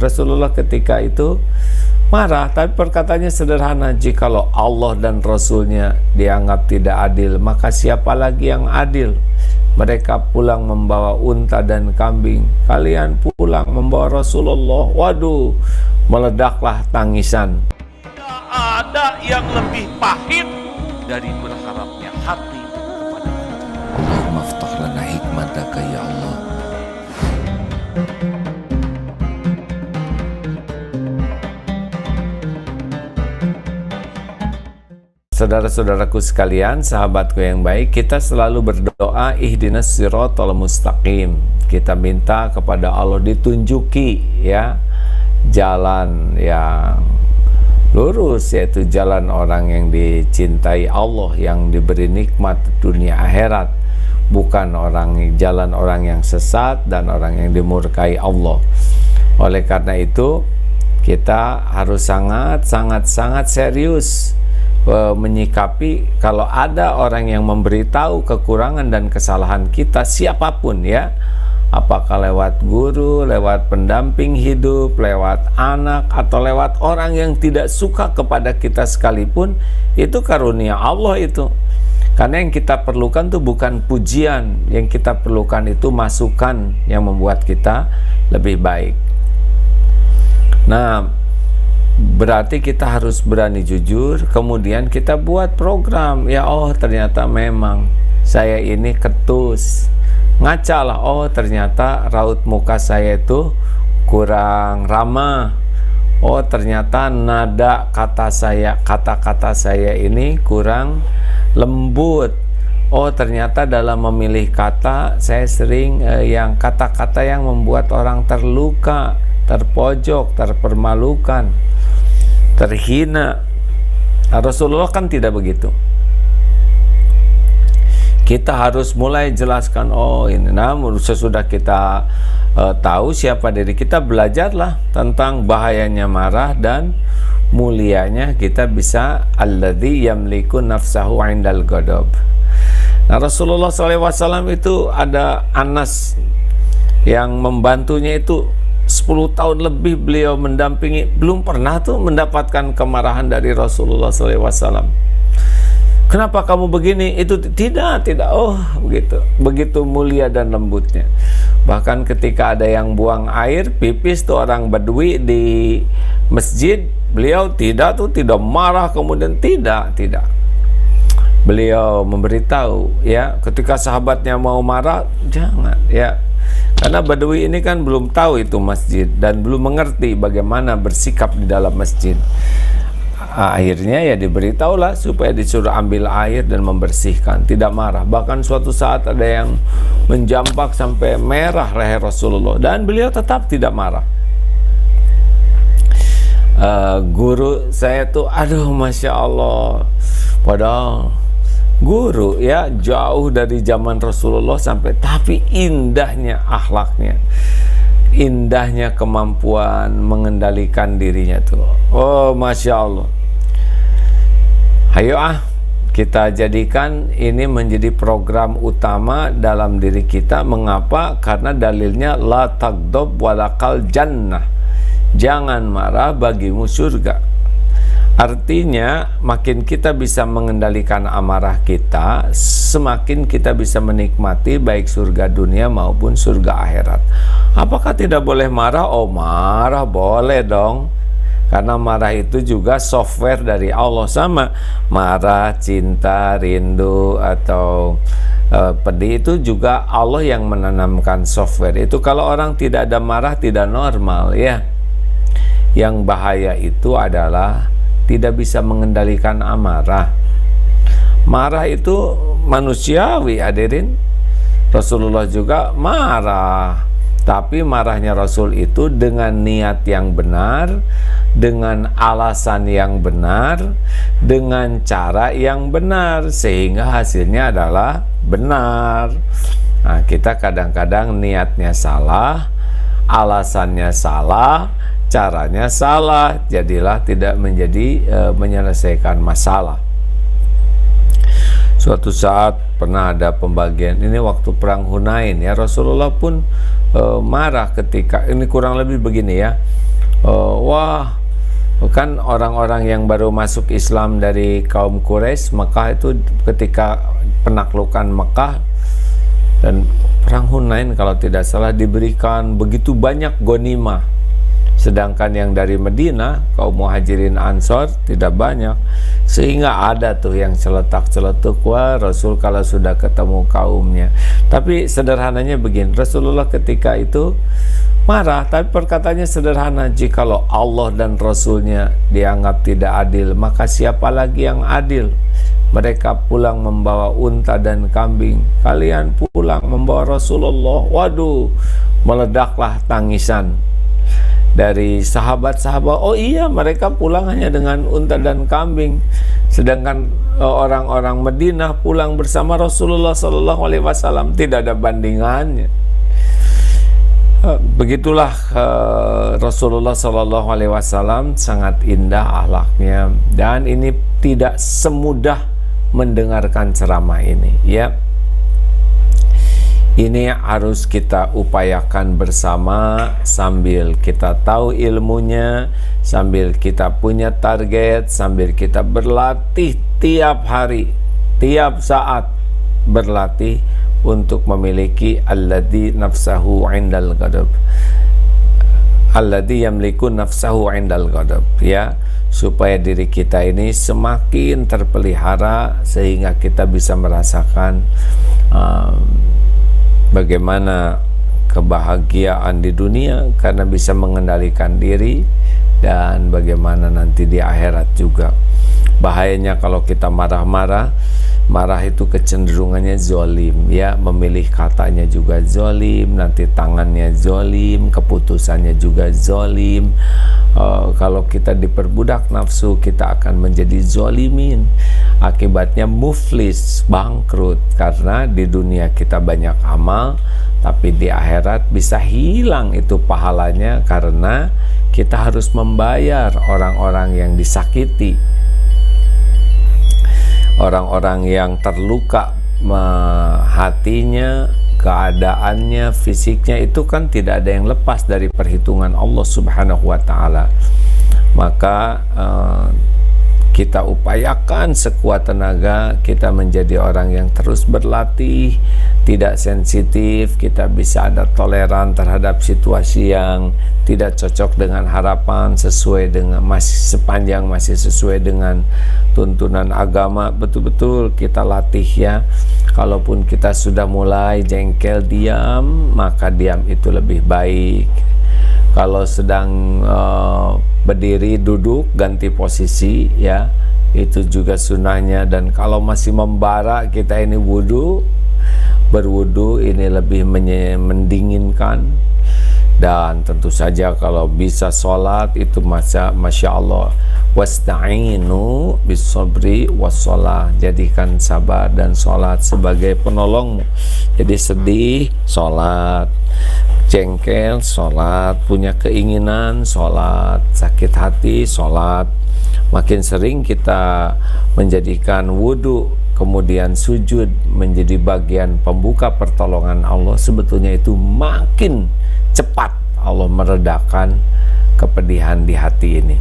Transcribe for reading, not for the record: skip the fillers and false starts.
Rasulullah ketika itu marah, tapi perkataannya sederhana, jikalau Allah dan Rasulnya dianggap tidak adil, maka siapa lagi yang adil? Mereka pulang membawa unta dan kambing, kalian pulang membawa Rasulullah. Waduh, meledaklah tangisan. Tidak ada yang lebih pahit dari berharapnya hati kepada kita. Allahumma aftah lana hikmataka ya Allah. Saudara-saudaraku sekalian, sahabatku yang baik, kita selalu berdoa ihdinas siratal mustaqim. Kita minta kepada Allah ditunjuki ya jalan yang lurus, yaitu jalan orang yang dicintai Allah, yang diberi nikmat dunia akhirat, bukan jalan orang yang sesat dan orang yang dimurkai Allah. Oleh karena itu kita harus sangat serius menyikapi kalau ada orang yang memberitahu kekurangan dan kesalahan kita, siapapun ya, apakah lewat guru, lewat pendamping hidup, lewat anak, atau lewat orang yang tidak suka kepada kita sekalipun, itu karunia Allah itu. Karena yang kita perlukan itu bukan pujian, yang kita perlukan itu masukan yang membuat kita lebih baik. Nah, berarti kita harus berani jujur, kemudian kita buat program. Ya, oh ternyata memang saya ini ketus, ngaca lah, oh ternyata raut muka saya itu kurang ramah, oh ternyata nada kata-kata saya ini kurang lembut, oh ternyata dalam memilih kata saya sering yang kata-kata yang membuat orang terluka, terpojok, terpermalukan, terhina. Rasulullah kan tidak begitu. Kita harus mulai jelaskan, oh ini. Namun sesudah kita tahu siapa diri kita, belajarlah tentang bahayanya marah dan mulianya kita bisa alladzi yamliku nafsahu 'indal ghadab. Nah, Rasulullah SAW itu ada Anas yang membantunya itu 10 tahun lebih beliau mendampingi, belum pernah tuh mendapatkan kemarahan dari Rasulullah SAW. Kenapa kamu begini? Itu tidak. Oh, begitu mulia dan lembutnya. Bahkan ketika ada yang buang air pipis tuh orang Badui di masjid, beliau tidak marah, kemudian tidak. Beliau memberitahu ya, ketika sahabatnya mau marah, jangan ya. Karena Badui ini kan belum tahu itu masjid dan belum mengerti bagaimana bersikap di dalam masjid. Akhirnya ya diberitahulah supaya disuruh ambil air dan membersihkan, tidak marah. Bahkan suatu saat ada yang menjampak sampai merah leher Rasulullah dan beliau tetap tidak marah. Guru saya tuh, aduh Masya Allah, padahal guru ya jauh dari zaman Rasulullah tapi indahnya akhlaknya, indahnya kemampuan mengendalikan dirinya tuh, oh Masya Allah. Ayo kita jadikan ini menjadi program utama dalam diri kita. Mengapa? Karena dalilnya la tagdob walakal jannah, jangan marah bagimu surga. Artinya makin kita bisa mengendalikan amarah kita, semakin kita bisa menikmati baik surga dunia maupun surga akhirat. Apakah tidak boleh marah? Oh marah boleh dong, karena marah itu juga software dari Allah. Sama marah, cinta, rindu atau pedih itu juga Allah yang menanamkan software itu. Kalau orang tidak ada marah tidak normal ya. Yang bahaya itu adalah tidak bisa mengendalikan amarah. Marah itu manusiawi hadirin. Rasulullah juga marah, tapi marahnya Rasul itu dengan niat yang benar, dengan alasan yang benar, dengan cara yang benar, sehingga hasilnya adalah benar. Nah, kita kadang-kadang niatnya salah, alasannya salah, caranya salah, jadilah tidak menjadi menyelesaikan masalah. Suatu saat pernah ada pembagian, ini waktu perang Hunain ya, Rasulullah pun marah ketika ini, kurang lebih begini ya, Wah, kan orang-orang yang baru masuk Islam dari kaum Quraisy Mekah itu ketika penaklukan Mekah dan perang Hunain kalau tidak salah diberikan begitu banyak ghanimah, sedangkan yang dari Madinah kaum Muhajirin Ansor tidak banyak, sehingga ada tuh yang celetak-celetuk, wah Rasul kalau sudah ketemu kaumnya. Tapi sederhananya begini, Rasulullah ketika itu marah, tapi perkataannya sederhana, jikalau Allah dan Rasulnya dianggap tidak adil, maka siapa lagi yang adil? Mereka pulang membawa unta dan kambing, kalian pulang membawa Rasulullah. Waduh, meledaklah tangisan dari sahabat-sahabat. Oh iya, mereka pulang hanya dengan unta dan kambing, sedangkan orang-orang Madinah pulang bersama Rasulullah SAW. Tidak ada bandingannya. Begitulah Rasulullah SAW sangat indah akhlaknya, dan ini tidak semudah mendengarkan ceramah ini, ya. Ini harus kita upayakan bersama sambil kita tahu ilmunya, sambil kita punya target, sambil kita berlatih tiap hari, tiap saat berlatih untuk memiliki alladzi nafsahu indal ghadab, alladzi yamliku nafsahu indal ghadab, ya, supaya diri kita ini semakin terpelihara sehingga kita bisa merasakan bagaimana kebahagiaan di dunia karena bisa mengendalikan diri, dan bagaimana nanti di akhirat juga. Bahayanya kalau kita marah-marah, marah itu kecenderungannya zolim, ya, memilih katanya juga zolim, nanti tangannya zolim, keputusannya juga zolim. Kalau kita diperbudak nafsu, kita akan menjadi zolimin. Akibatnya muflis, bangkrut, karena di dunia kita banyak amal, tapi di akhirat bisa hilang itu pahalanya karena kita harus membayar orang-orang yang disakiti, orang-orang yang terluka hatinya, keadaannya, fisiknya, itu kan tidak ada yang lepas dari perhitungan Allah Subhanahu wa Ta'ala. Maka kita upayakan sekuat tenaga kita menjadi orang yang terus berlatih, tidak sensitif, kita bisa ada toleran terhadap situasi yang tidak cocok dengan harapan, sesuai dengan sepanjang masih sesuai dengan tuntunan agama. Betul-betul kita latih, ya. Kalaupun kita sudah mulai jengkel, diam, maka diam itu lebih baik. Kalau sedang berdiri, duduk, ganti posisi, ya, itu juga sunnahnya. Dan kalau masih membara, kita ini berwudu ini lebih mendinginkan. Dan tentu saja kalau bisa sholat itu masya Allah, wasta'inu bisabri wassalah, jadikan sabar dan sholat sebagai penolongmu. Jadi sedih, sholat, jengkel, sholat, punya keinginan, sholat, sakit hati, sholat. Makin sering kita menjadikan wudu kemudian sujud menjadi bagian pembuka pertolongan Allah, sebetulnya itu makin cepat Allah meredakan kepedihan di hati ini.